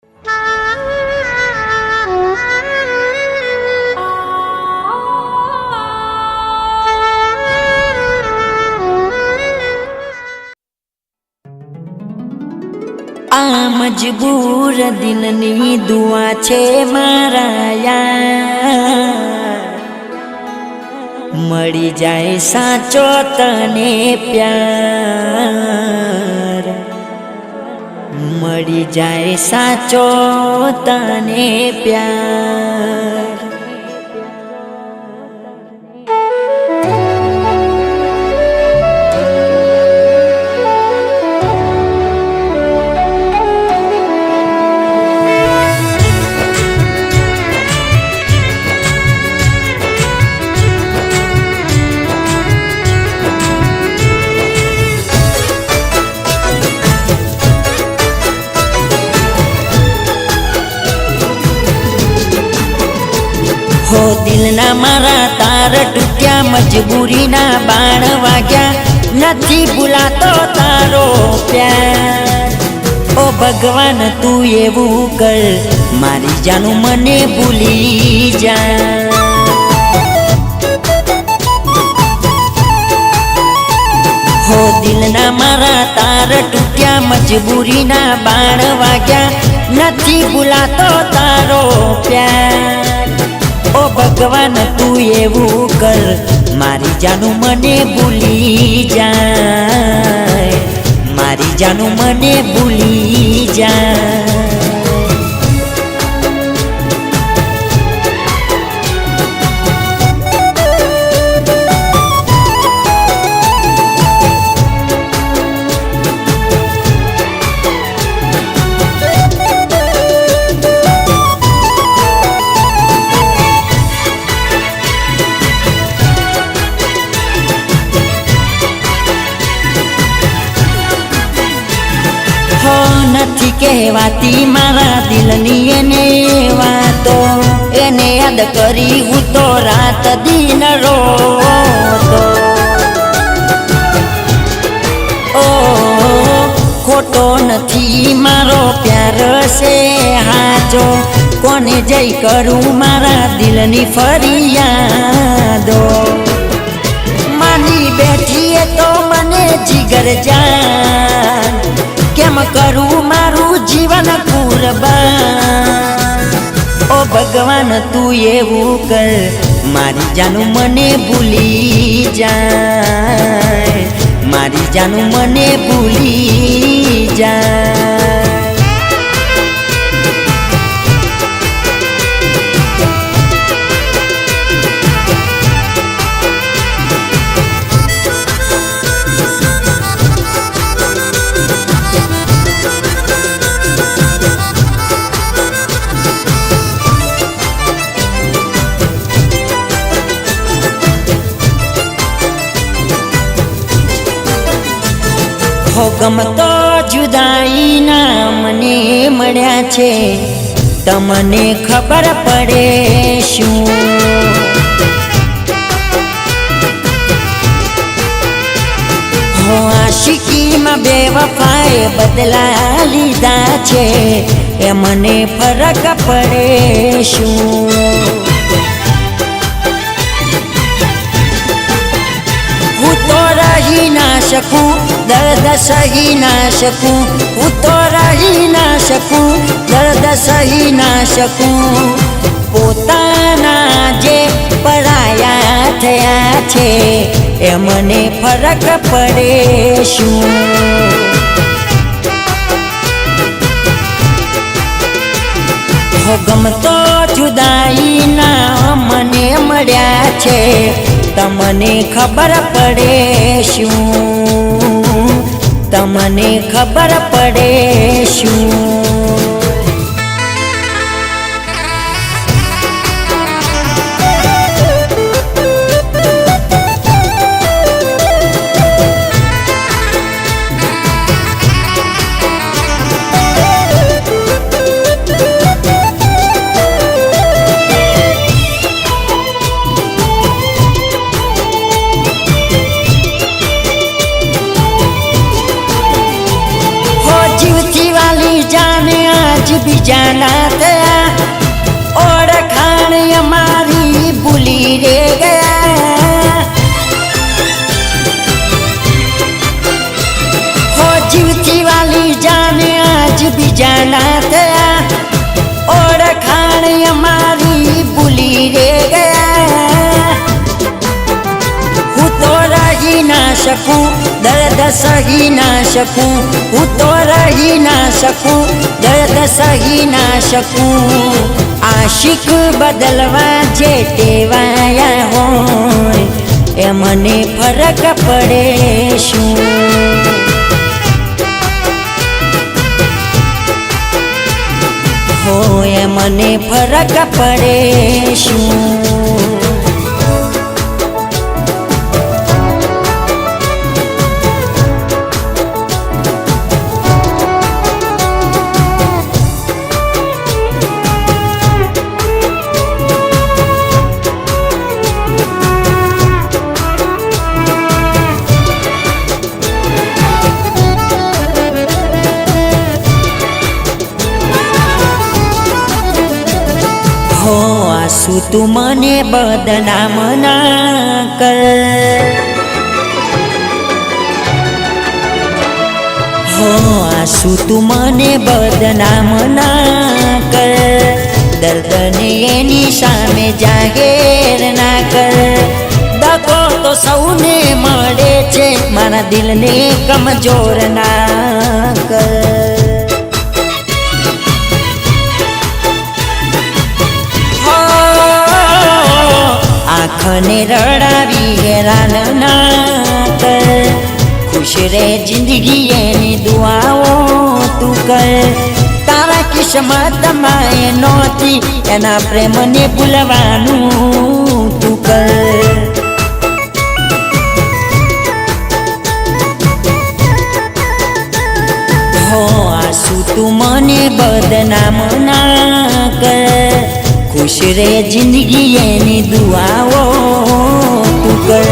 आ मजबूर दिलनी दुआ छे मारा यार, मળી જાય સાચો તને પ્યાર, મળી જાય સાચો તને પ્યાર। हो दिलना मारा तार टूट्या, मजबूरी ना बाण वाग्या, नथी भूलातो तारो प्यार। ओ भगवान तू एवू कर, मारी जानू मने भूली जा। हो दिलना मारा तार टूट्या, मजबूरी ना बाण वाग्या, नथी भूलातो तारो प्यार। ओ भगवान तू एवू कर, मारी जानू मने भूली जाए, मारी जानू मने भूली जाए। हो नथी कहवाती मारा दिलनी एने वातो, एने याद करी हूँ तो रात दिन रोतो। ओ खोटो नथी मारो प्यार से हाचो, कोने जई करूँ मारा दिलनी फरियादो। मानी बैठी है तो मने जिगर जान, केम करूँ मारू जीवन कुर्बान। ओ भगवान तू एवू कर, मारी जानू मने भूली जाए, मारी जानू मने भूली जाए। हो गमतो जुदाई ना मने मळ्या छे, तमने खबर पड़े शू। हो आशिकी में बेवफाए बदला लीधा छे, ए मने फरक पड़े शू। हूँ तो रही ना सकूं, दर्द सही ना सकूं, हूँ तो रही ना सकूं, दर्द सही ना सकूं। पोताना जे पराया थया छे, ए मने फरक पड़े शू। हो गमतो जुदाई ना मने मळ्या छे, तमने खबर पड़े शू, तमने खबर पड़े शू। બીજાના થયા, ઓળખાણ અમારી ભૂલી રે ગયા. હો જીવતી વાલી જાને આજ બીજાના થયા, ઓળખાણ અમારી ભૂલી રે ગયા. હું તો રહી ના શકું, દર્દ સહી ના શકું, હું તો રહી ના શકું, દર્દ સહી ના શકું. આશિક બદલવા જે ટેવાયા હોય એ મને ફરક પડે શું? હોય મને ફરક પડે શું? હો આંસુ તું મને બદનામ ના કર, હો આંસુ તું મને બદનામ ના કર. દર્દને એની સામે જાહેર ના કર. દગો તો સૌને મળે છે, મારા દિલને કમજોર ના કર. આંખને રડાવી હેરાન ના કર. ખુશ રે જિંદગી એની દુઆઓ તું કર. તારા કિસ્મતમાં એ નહોતી, એના પ્રેમને ભૂલવાનું તું કર. હો આંસુ તું મને બદનામ ના કર. ખુશ રે જિંદગી એની દુઆઓ તું કર.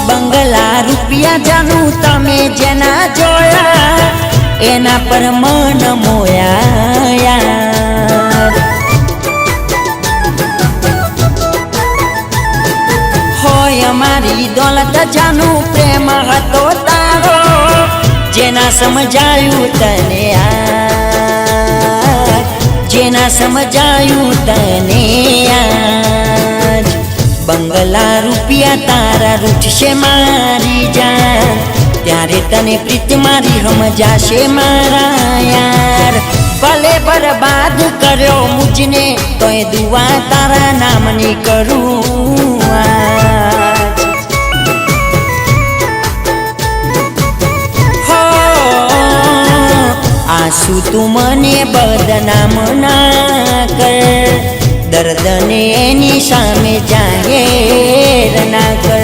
બંગલા રૂપિયા જાનું તમે જેના જોયા, એના પર મન મોયા યાર. હોય અમારી દોલત જાનું પ્રેમ હતો તારો, જેના સમજાયું તને યાર, જેના સમજાયું તને યાર. બંગલા રૂપિયા તારા રૂઠશે મારી જાન, ત્યારે તને પ્રીત મારી સમજાશે મારા યાર. ભલે બરબાદ કર્યો મુજને, તોય દુઆ તારા નામની કરું આજ. હો આંસુ તું મને બદનામ ના કર. દર્દને એની સામે જાહેર ના કર.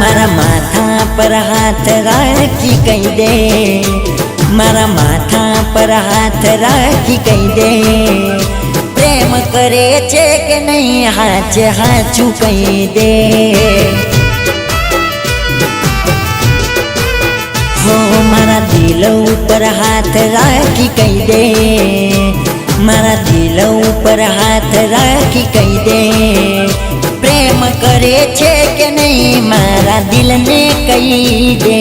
મારા માથા પર હાથ રાખી કહી દે, મારા માથા પર હાથ રાખી કહી દે. પ્રેમ કરે છે કે નહીં હાચે હાચું કહી દે. હો મારા દિલ ઉપર હાથ રાખી કહી દે, મારા દિલ ઉપર હાથ રાખી કહી દે. પ્રેમ કરે છે કે નહીં મારા દિલને કહી દે.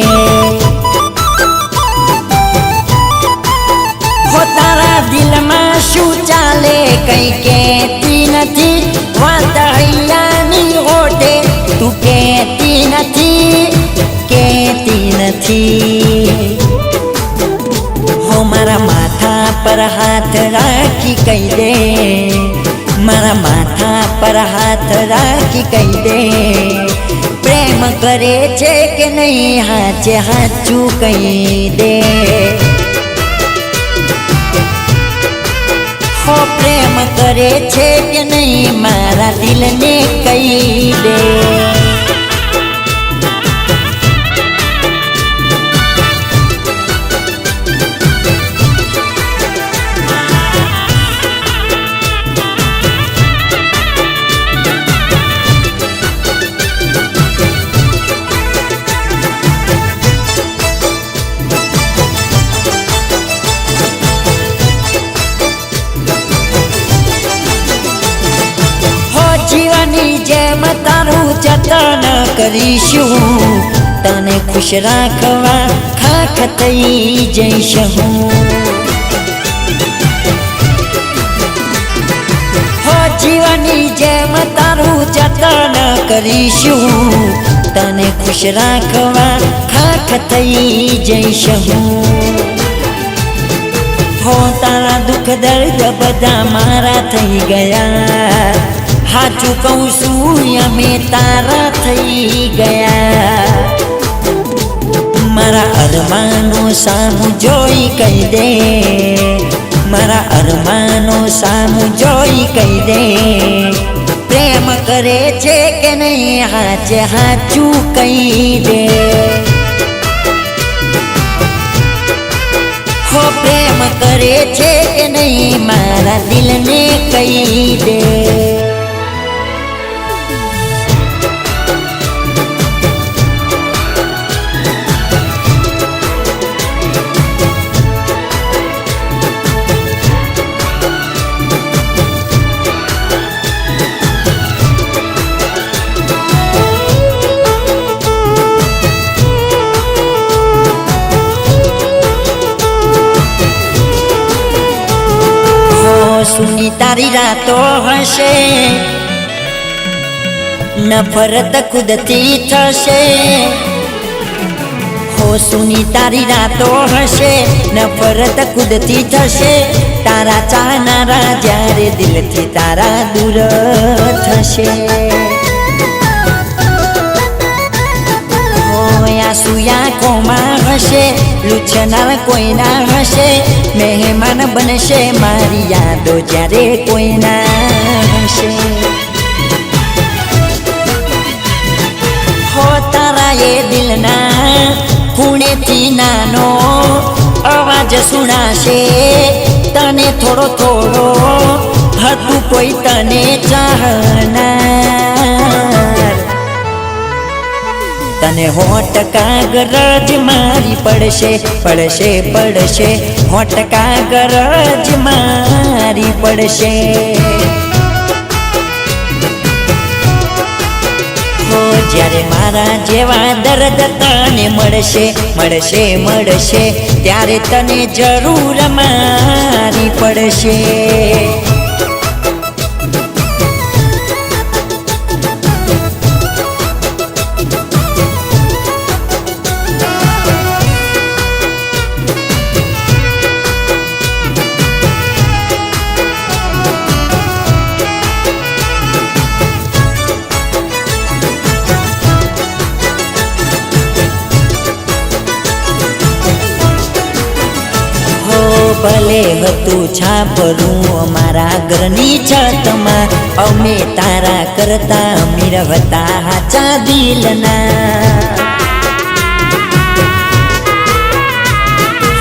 હો તારા દિલમાં શું ચાલે કઈ કહેતી નથી, વાત હૈયાની હોઠે તું કહેતી નથી. હો મારા માથા પર હાથ રાખી કહી દે, મારા માથા પર હાથ રાખી કહી દે, પ્રેમ કરે છે કે નહીં હાચે હાચું કહી દે. હો પ્રેમ કરે છે કે નહીં મારા દિલને કહી દે. જીવાની જેમ તારું જતન કરીશું, તને ખુશ રાખવા ખાખ થઈ જઈશ હું. હો જીવાની જેમ તારું જતન કરીશું, તને ખુશ રાખવા ખાખ થઈ જઈશ હું. હો તારા દુઃખ દર્દ બધા મારા થઈ ગયા, હાચું કહું છું અમે તારા થઈ ગયા. મારા અરમાનો સામું જોઈ કહી દે, મારા અરમાનો સામું જોઈ કહી દે, પ્રેમ કરે છે કે નહીં હાચે હાચું કહી દે. હો પ્રેમ કરે છે કે નહીં મારા દિલને કહી દે. સુની તારી રાતો હશે, નફરત ખુદથી થશે. હો સુની તારી રાતો હશે, નફરત ખુદથી થશે, તારા ચાહનારા જ્યારે દિલથી તારા દૂર થશે. સુયા કોમાં હશે, લૂછનાર કોઈના હશે, મહેમાન બનશે મારી યાદો જ્યારે કોઈના હશે. હો તારા એ દિલના ખૂણેથી નાનો અવાજ સુણાશે, તને થોડો થોડો હતું કોઈ તને ચાહનાર. તને 100% ગરજ મારી પડશે, પડશે પડશે 100% ગરજ મારી પડશે. હો જ્યારે મારા જેવા દર્દ તને મળશે, મળશે મળશે, ત્યારે તને જરૂર મારી પડશે. ભલે હતું છાપરું અમારા ઘરની છતમાં, અમે તારા કરતા અમીર હતા હાચા દિલના.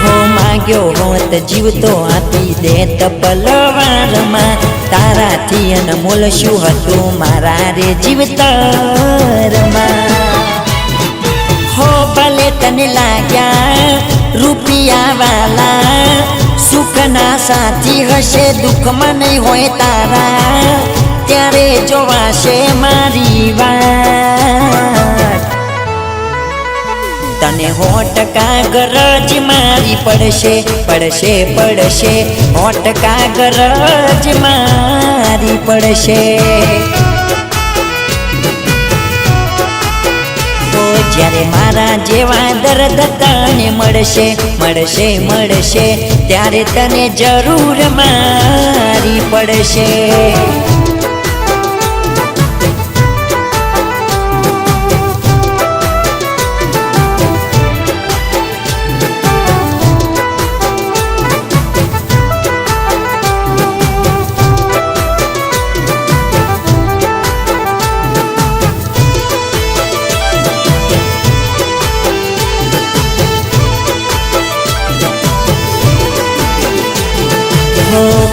હો માગ્યો હોત જીવતો આપી દેત પલવારમાં, તારાથી અનમોલ શું હતું મારા રે જીવતરમાં. હો ભલે તને લાગ્યા રૂપિયા વાલા, સુખના સાથી હશે દુઃખમાં નહીં હોય તારા, ત્યારે જોવાશે મારી વાત. તને 100% ગરજ મારી પડશે, પડશે પડશે 100% ગરજ મારી પડશે. જ્યારે મારા જેવા દર્દ તને મળશે મળશે મળશે ત્યારે તને જરૂર મારી પડશે.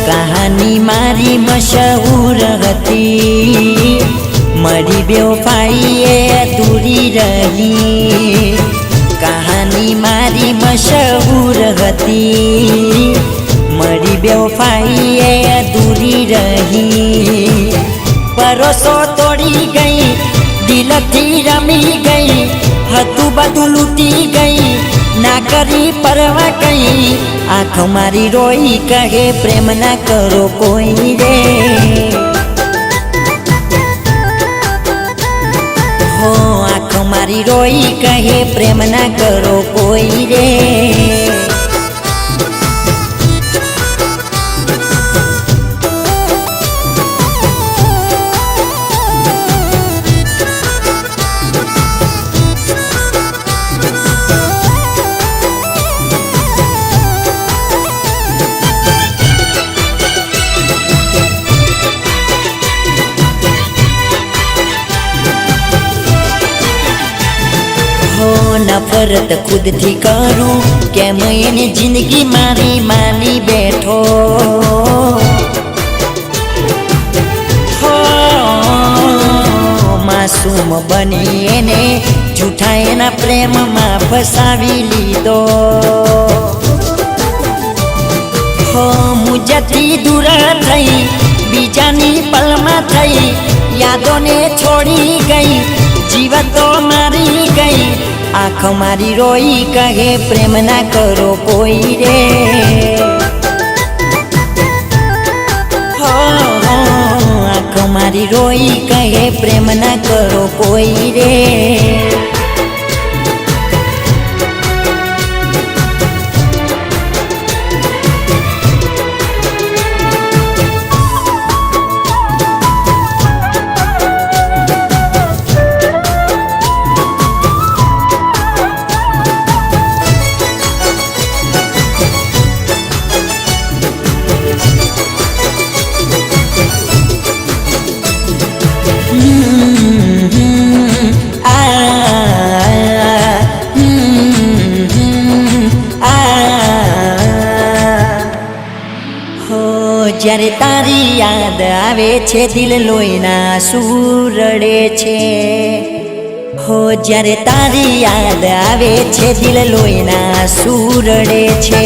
કહાની મારી મશહૂર હતી, મારી બેવફાઈ એ અધૂરી રહી. કહાની મારી મશહૂર હતી, મારી બેવફાઈ એ અધૂરી રહી. પરોસો તોડી ગઈ, દિલથી રમી ગઈ, હતું બધું લૂટી ગઈ, ના કરી પરવા કઈ. આંખ મારી રોઈ કહે પ્રેમ ના કરો કોઈ રે. હો આંખ મારી રોઈ કહે પ્રેમ ના કરો કોઈ રે. નફરત ખુદથી કરું કેમ એને જિંદગી મારી માની બેઠો. માસૂમ બની એને જૂઠા એના પ્રેમમાં ફસાવી લીધો. મુજથી દૂર થઈ બીજાની પલમાં થઈ, યાદોને છોડી ગઈ, જીવતો મારી ગઈ. આંખ મારી રોઈ કહે પ્રેમ ના કરો કોઈ રે. આંખ મારી રોઈ કહે પ્રેમ ના કરો કોઈ રે. જ્યારે તારી યાદ આવે છે દિલ લોહીના સૂર રડે છે. હો જ્યારે તારી યાદ આવે છે દિલ લોહીના સૂર રડે છે.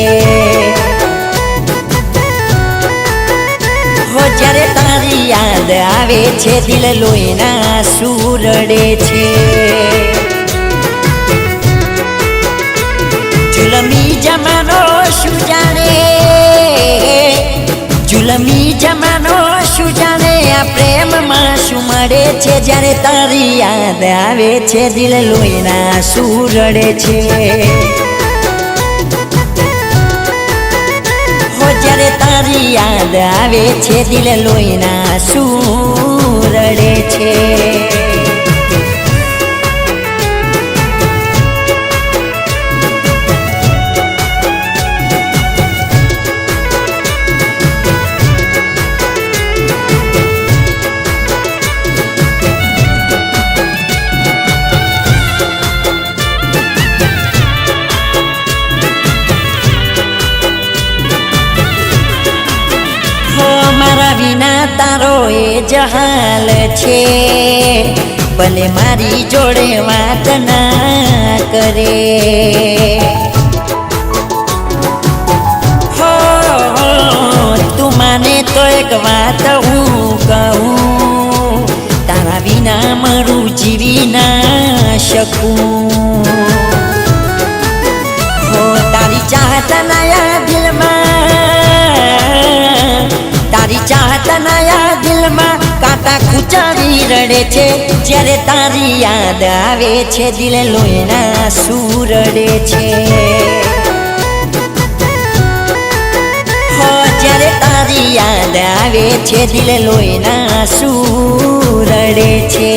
હો જ્યારે તારી યાદ આવે છે દિલ લોહીના સૂર રડે છે. જુલમી જમાનો શું જાણે, જુલમી જમાનો શું જાણે, આ પ્રેમમાં શું મળે છે. જ્યારે તારી યાદ આવે છે દિલ લોહીના સૂર રડે છે. હો જ્યારે તારી યાદ આવે છે દિલ લોહીના સૂર રડે છે. વિના તારો એ જહાલ છે, ભલે મારી જોડે વાત ના કરે. હો તું માને તો એક વાત હું કહું, તારા વિના મારું જીવી ના શકું. હો તારી ચાહત નયા દિલમાં, તારી ચાહત નયા દિલમાં કાંટા ખૂંચાવી રડે છે જ્યારે તારી યાદ આવે છે દિલ લોહીના આંસુ રડે છે હો જ્યારે તારી યાદ આવે છે દિલ લોહીના આંસુ રડે છે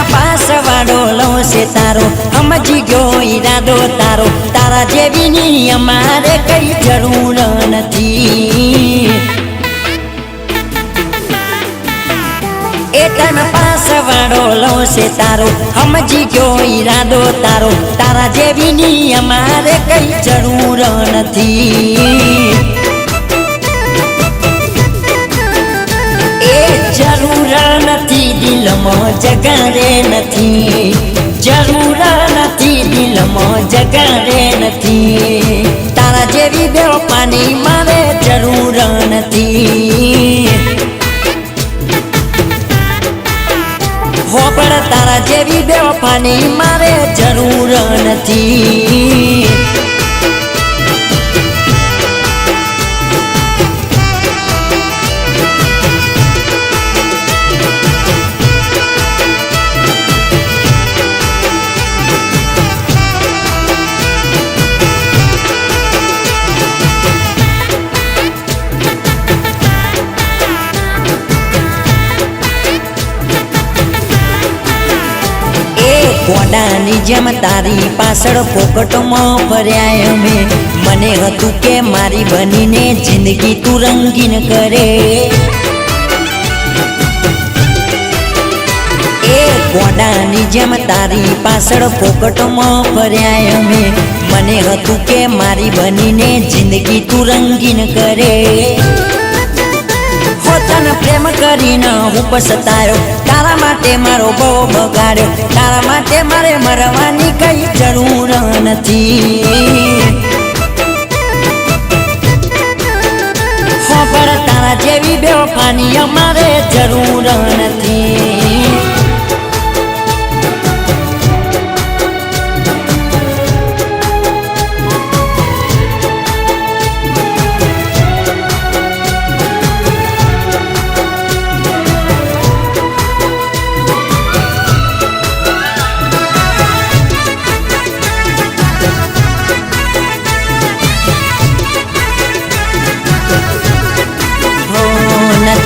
પાસવાડો લો છે તારો સમજી ગયો ઈરાદો તારો તારા જેવીની અમારે કઈ જરૂર નથી એ ટાઈમ પાસવાડો લો છે તારો સમજી ગયો ઈરાદો તારો તારા જેવીની અમારે કઈ જરૂર નથી જરૂર નથી દિલમાં જગાડે નથી જરૂર નથી દિલમાં જગાડે નથી તારા જેવી બેવફાની મારે જરૂર નથી હો પણ તારા જેવી બેવફાની મારે જરૂર નથી કોડાની જેમ તારી પાછળ પોકટમાં ફર્યા અમે મને હતું કે મારી બનીને જિંદગી તું રંગીન કરે એ કોડાની જેમ તારી પાછળ પોકટમાં ફર્યા અમે મને હતું કે મારી બનીને જિંદગી તું રંગીન કરે તને પ્રેમ કરીને હું પછતાયો તારા માટે મારો બહુ બગાડ્યો તારા માટે મારે મરવાની કઈ જરૂર નથી હો પણ તારા જેવી બેવફાની અમારે જરૂર નથી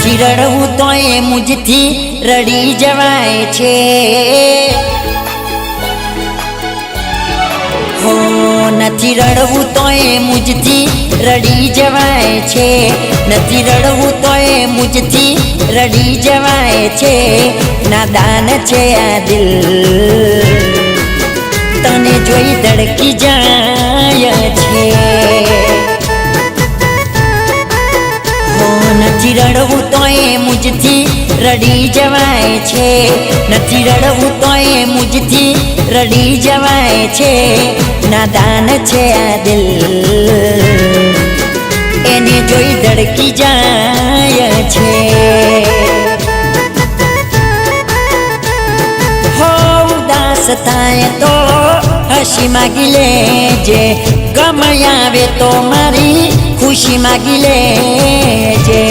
નથી રડવું તો એ મુજથી રડી જવાય છે હો નથી રડવું તો એ મુજથી રડી જવાય છે નથી રડવું તો એ મુજથી રડી જવાય છે નાદાન છે આ દિલ તને જોઈ ધડકી જાય છે નથી રડવું તો એ મુજથી રડી જવાય છે નથી રડવું તો એ મુજથી રડી જવાય છે નાદાન છે આ દિલ એને જોઈ ધડકી જાય છે હો ઉદાસ થાય તો હસી માગી લેજે ગમ આવે તો મારી ખુશી માગી લેજે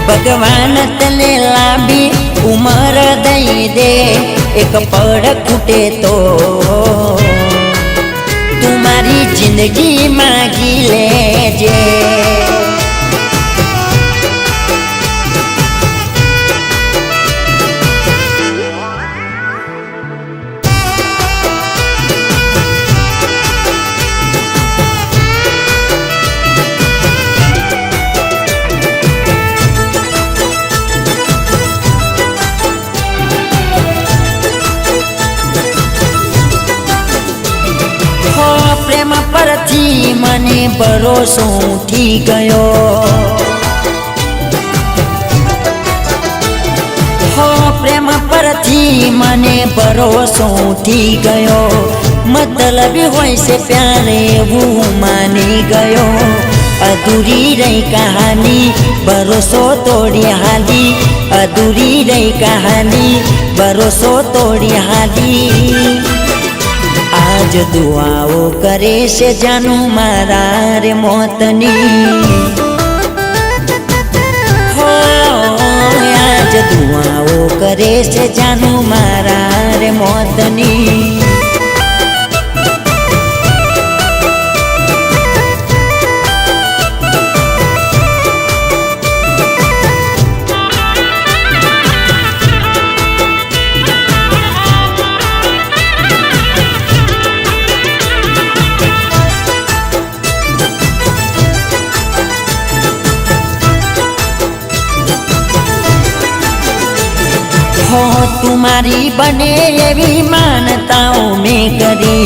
ભગવાન તને લાંબી ઉંમર દઈ દે એક પડ ખૂટે તો તું મારી જિંદગી માગી લેજે પ્રેમ પરથી મને ભરોસો ઉઠી ગયો હો પ્રેમ પર પરથી મને ભરોસો ઉઠી ગયો, મતલબ હોય છે પ્યારે એવું માની ગયો। અધૂરી રહી કહાની ભરોસો તોડી હાલી, અધૂરી રહી કહાની ભરોસો તોડી હાલી। આજ દુઆઓ કરે છે જાનું મારા રે મોતની, હો આજ દુઆઓ કરે છે જાનું મારા રે મોતની। हो तुम्हारी बने एवी मानताओं में करी,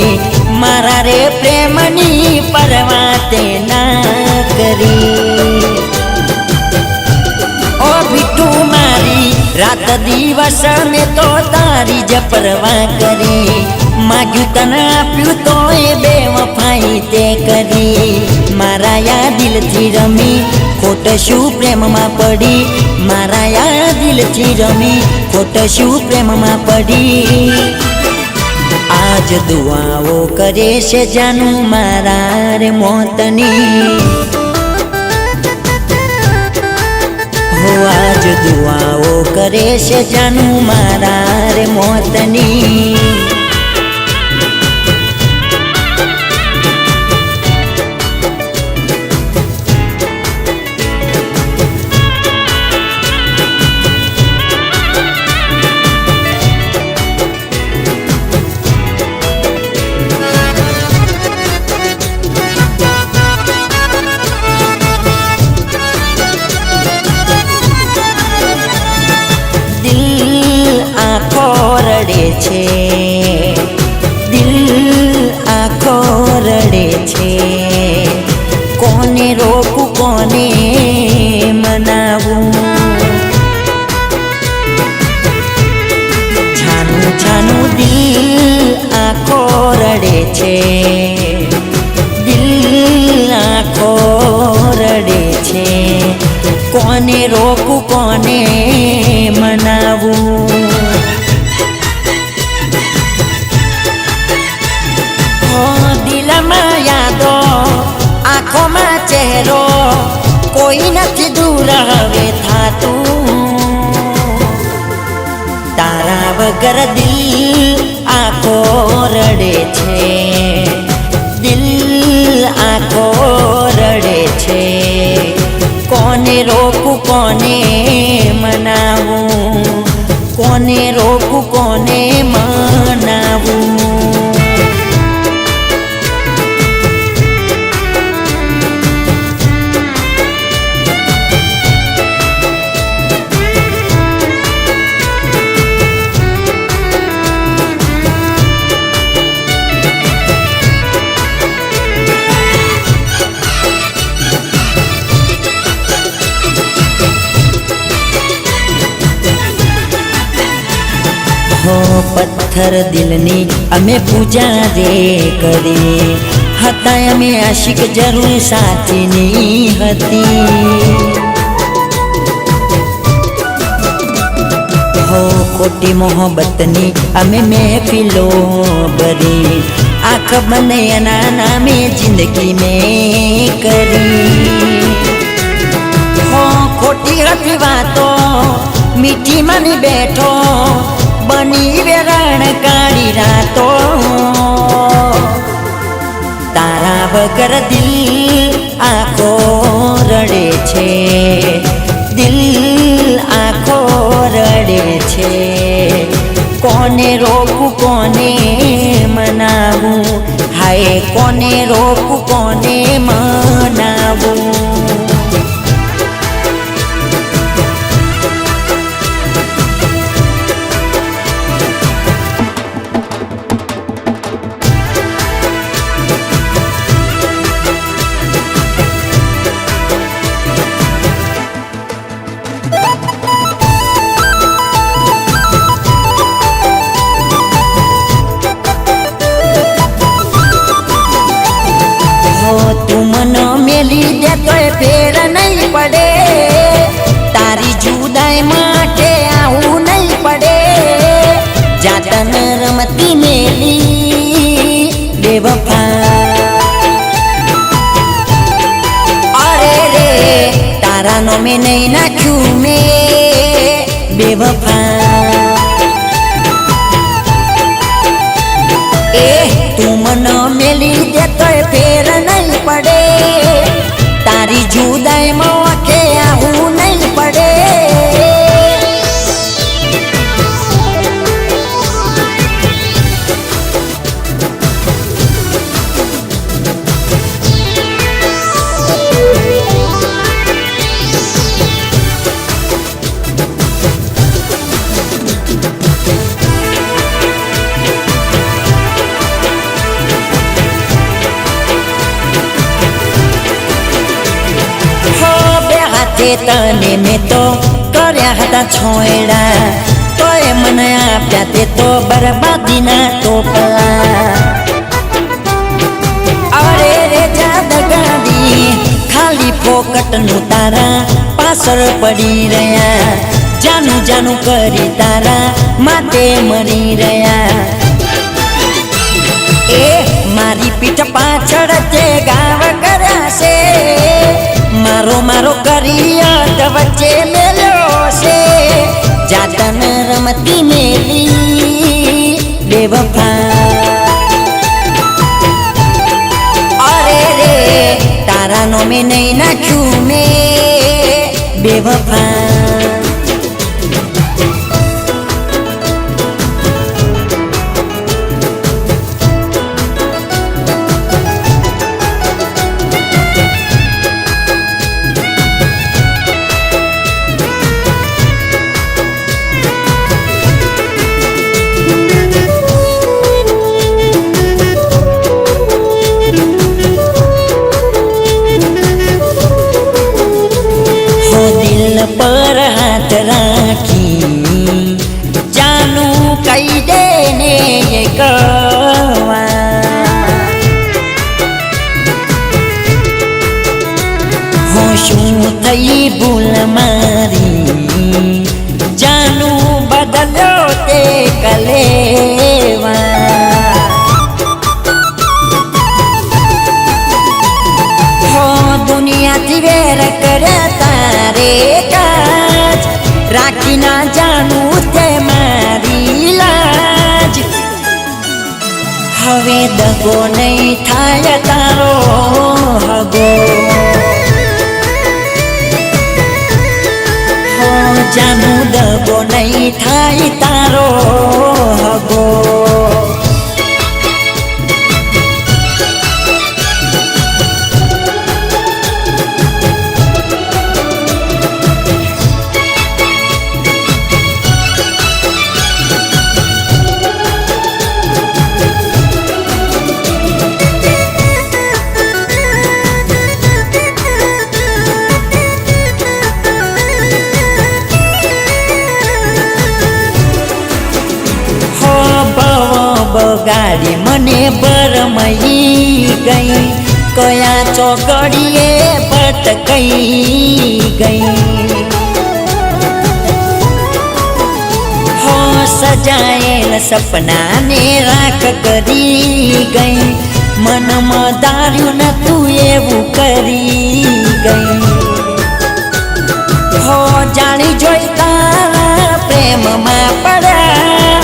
मारा रे प्रेमनी परवाते ना करी। ओ बिट्टू मारी रात दिवस में तो तारी ज परवा करी, माग्यू तने आप्यू तो ए बेवफाई ते करी। मारा या दिल थी रमी खोट शू प्रेम में पड़ी, मारा या दिल थी रमी खोट शू प्रेम में पड़ी। आज दुआओ करे से जानू मारा रे मोतनी, हो आज दुआओ करे से जानू मारा रे मोतनी। रड़े छे दिल आँखो रड़े छे, कोने रोकू कोने मनावू। छानू छानू दिल आँखो रड़े छे, दिल आँखो रड़े छे, कोने रोकू कोने मनावू। यादो आँखों में चेहरो कोई नहीं दूर हवे था तू, तारा वगर दिल आँखों रड़े छे, दिल आँखों रड़े छे। कोने रोकू कोने मनावू, कोने रोकू कोने मनावू। हो पत्थर दिलनी अमे पूजा रे करी, हता अमे आशिक जरूर साथीनी हती। हो खोटी मोहब्बतनी अमे महफिलो भरी, आँख बनयना नामे जिंदगी में करी। हो खोटी हती वातो मीठी मन बैठो, बनी वेरण काढ़ी रातो। तारा वगर दिल आँखो रड़े छे, दिल आँखो रड़े छे। कोने रोकू कोने मनावू, हाय कोने रोकू कोने मनावू। તું મન મેલી દે તોય ફેર નહીં પડે, તારી જુદાઈ માટે આવું નહીં પડે. જાતન રમતી મેલી બેવફા, અરે રે તારા નો મેં નહીં નાખ્યું મેં બેવફા. તું મન મેલી દે તોય ફેર નહીં પડે, તારી જુદાઈમાં વાંકે આવું નહીં પડે. તને મેં તો કર્યા હતા છોયડા, તોય મને આપ્યા તે તો બરબાદીના ટોપલા. અરે રે જાદગાડી ખાલી ફોકટનું તારા પાછળ પડી રહ્યા, જાનું જાનું કરી તારા માટે મરી રહ્યા. એ મારી પીઠ પાછળ તે ગાવ કર્યા છે, મારો મારો કરી વચ્ચે મેલ્યો છે. જાતન રમતી મેલી બેવફા, અરે રે તારા નો મેં નહીં નાખ્યું મેં બેવફા. પર હાથ રાખી જાનું કહી દે ને કવા, હો શું થઈ ભૂલ મારી જાનું બદલ્યો તે કલેવા. હો દુનિયાથી વેર કર્યા તારે કાજ, રાખી ના જાણું તે મારી લાજ. હવે દગો નહીં થાય તારો હગો, હો જાનું દગો નહીં થાય તારો હગો. બગાડી મને બરમઈ ગઈ, કયા ચોકડીએ ભટકાઈ ગઈ. હો સજાયેલ સપનાને રાખ કરી ગઈ, મનમાં ધાર્યું નતું એવું કરી ગઈ. હો જાણી જોઈ તારા પ્રેમમાં પડ્યા,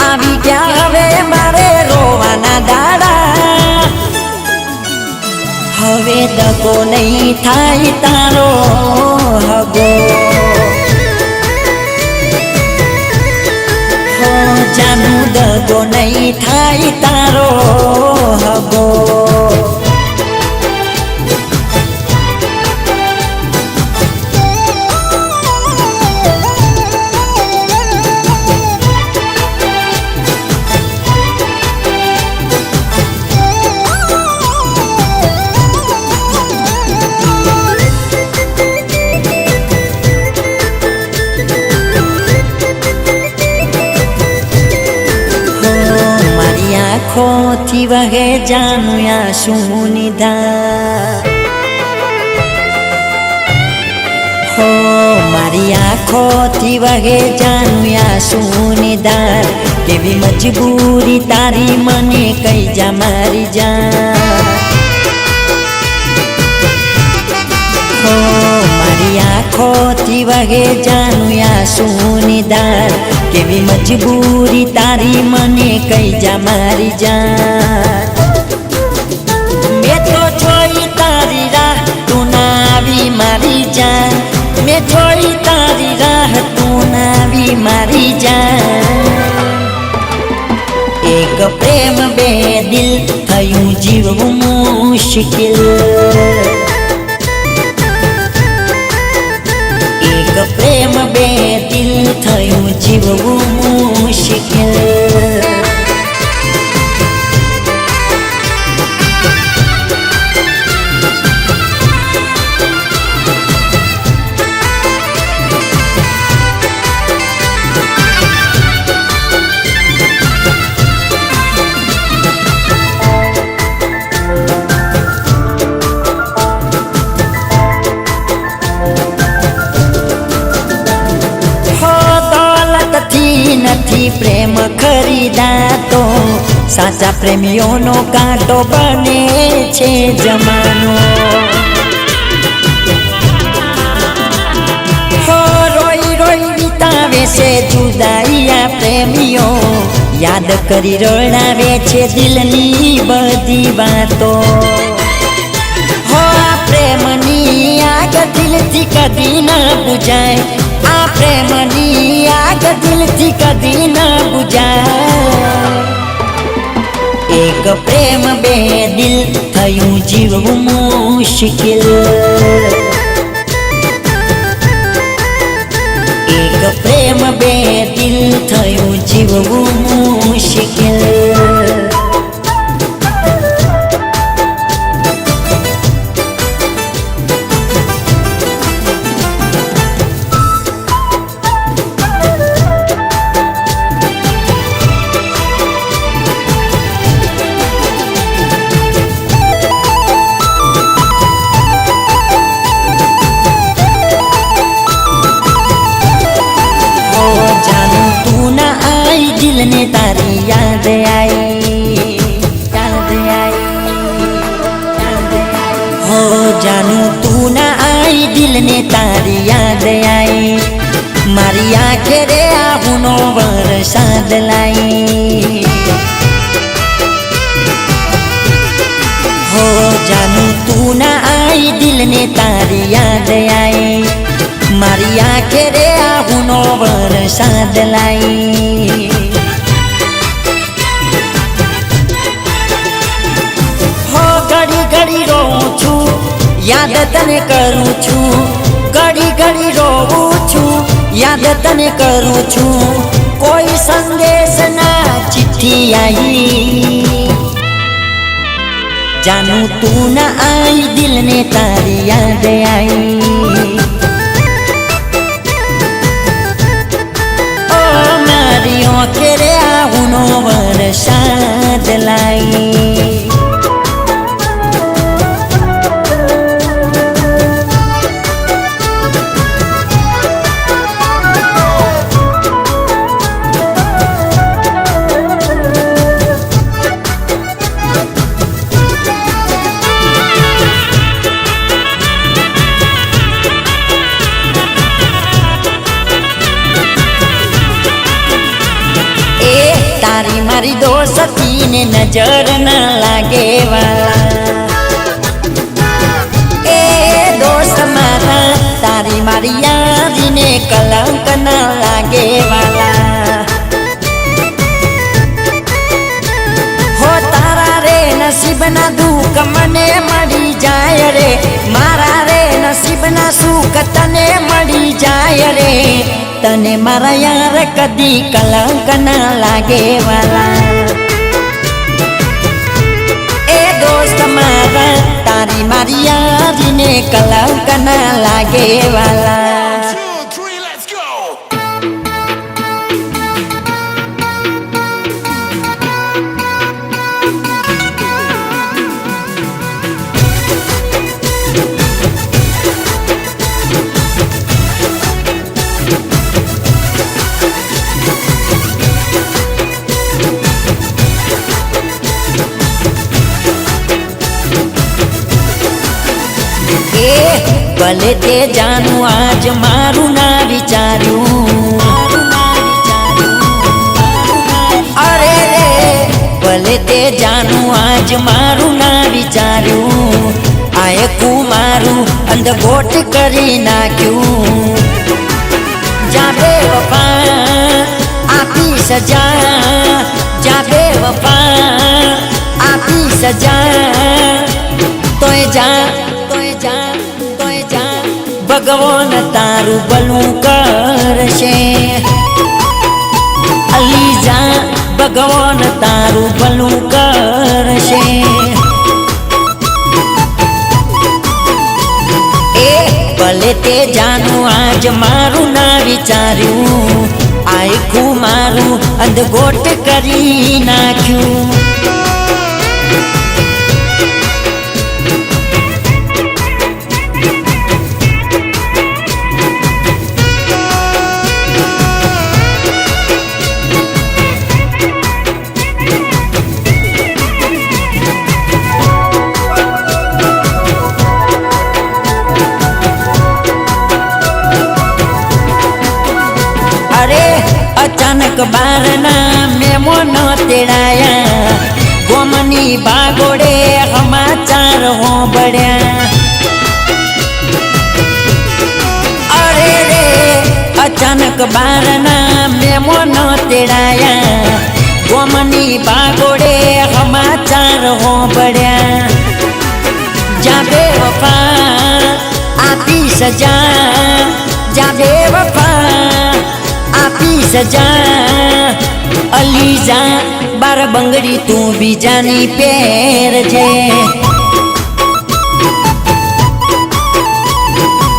આવી ગયા હવે મારે રોવાના દાડા. હવે દગો નહીં થાય તારો હગો, હો જાનું દગો નહીં થાય તારો હગો. આંખોથી વહે જાનું આંસુની ધાર હો મારી આંખોથી વહે જાનું આંસુની ધાર કેવી મજબૂરી તારી મને કઈ જા મારી જાન હો મારી આંખોથી વહે જાનું આંસુની ધાર કેવી મજબૂરી તારી મને કઈ જા મારી જાન મેં તો જોઈ તારી રાહ તું ના આવી મારી જાન મેં જોઈ તારી રાહ તું ના આવી મારી જાન એક પ્રેમ બે દિલ થયું જીવવું મુશ્કેલ એક પ્રેમ બે દિલ થયું જીવવું મુશ્કેલ નથી પ્રેમ ખરીદાતો સાચા પ્રેમીઓનો કાંટો બને છે જમાનો હો રોઈ રોઈ વિતાવે છે જુદાઈ આ પ્રેમીઓ યાદ કરી રડાવે છે દિલની બધી વાતો હો આ પ્રેમની આગ દિલથી કદી ના બુજાય આ પ્રેમની આગ દિલથી કદી ના બુજાય એક પ્રેમ બે દિલ થયું જીવવું મુશ્કેલ એક પ્રેમ બે દિલ થયું જીવવું મુશ્કેલ दिल ने तारी याद आई हो जानू तू ना आई दिल ने तारी याद आई मारी आंखें रे आहुनो वरसाद लाई हो जानू तू ना आई दिल ने तारी याद आई मारी आंखें रे आहुनो वरसाद लाई घड़ी घड़ी रोऊं छू याद तने करूं छू घड़ी घड़ी रोऊं छू याद तने करूं छू कोई संदेश ना चिट्ठी आई जानू तू ना आई दिल ने तारी याद आई ओ मारी आंखें रे आहुनो वरसाद लाई तारी मारी दोस्ती ने नजर न लागे वाला ए दोस्त मारा तारी मारी यारी ने कलंक न लागे वाला हो तारा रे नसीब ना दुख मने मड़ी जाय रे मारा रे नसीब ना सुख तने मड़ी जाय रे तने मारा यार कदी कलंक ना लागे वाला ए दोस्त मारा तारी मारी यारी ने कलंक ना लागे वाला ભલે તે જાનું આજ મારું ના વિચાર્યું, અરે રે ભલે તે જાનું આજ મારું ના વિચાર્યું, આએ કુમારું અંધગોટ કરી નાખ્યું. જા બેવફા આપી સજા, જા બેવફા આપી સજા, તોય જા તોય જા તોય જા, ભગવાન તારું ભલું કરશે. અલી જા ભગવાન તારું ભલું કરશે. ભલે તે જાનું આજ મારું ના વિચાર્યું, આખું મારું અંધગોટ કરી નાખ્યું. અચાનક બારના મેમોનો તેડાયા, ગોમની બાગોડે સમાચાર હોંભળ્યા. અરે રે અચાનક બારના મેમોનો તેડાયા, ગોમની બાગોડે સમાચાર હોંભળ્યા. જા બેવફા આપી સજા, જા બેવફા આપી સજા. અલી જા બાર બંગડી તું બીજાની પહેરજે,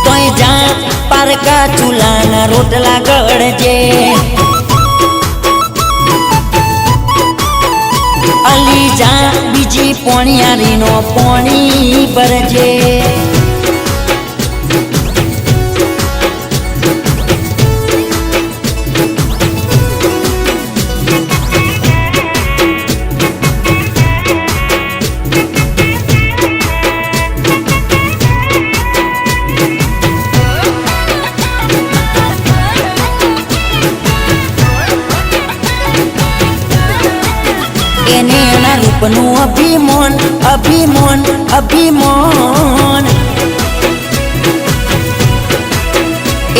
તોય જા પારકા ચૂલાના રોટલા ગળજે. અલી જા બીજી પોણિયારીનો પોણી ભરજે. એને એના રૂપનું અભિમાન અભિમાન અભિમાન,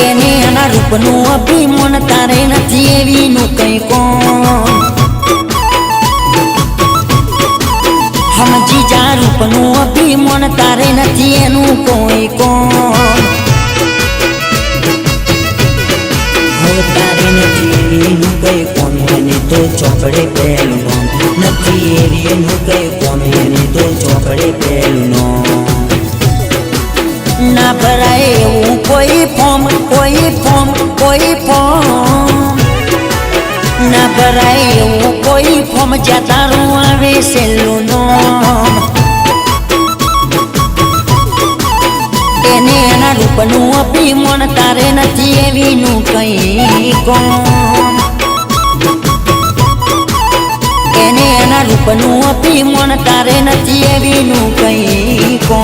એને એના રૂપનું અભિમાન, તારે નથી એવીનું કઈ કોણ. સમજી જા રૂપનું અભિમાન, તારે નથી એનું કોઈ કોણ. હવે તારે નથી એવીનું કઈ કોણ, એને તો ચોપડે પહેલું નથી એવી એનું કઈ કોમે, એને તો ચોપડે પહેલું ના ભરાય એવું કોઈ ફોર્મ, કોઈ ફોર્મ, કોઈ ફોર્મ ના ભરાય એવું કોઈ ફોર્મ, જ્યાં તારું આવે સહેલું નોમ. એને એના રૂપનું અભિમાન, તારે નથી એવીનું કઈ કોમ. એને એના રૂપનું અભિમાન, તારે નથી એવીનું કઈ કોમ.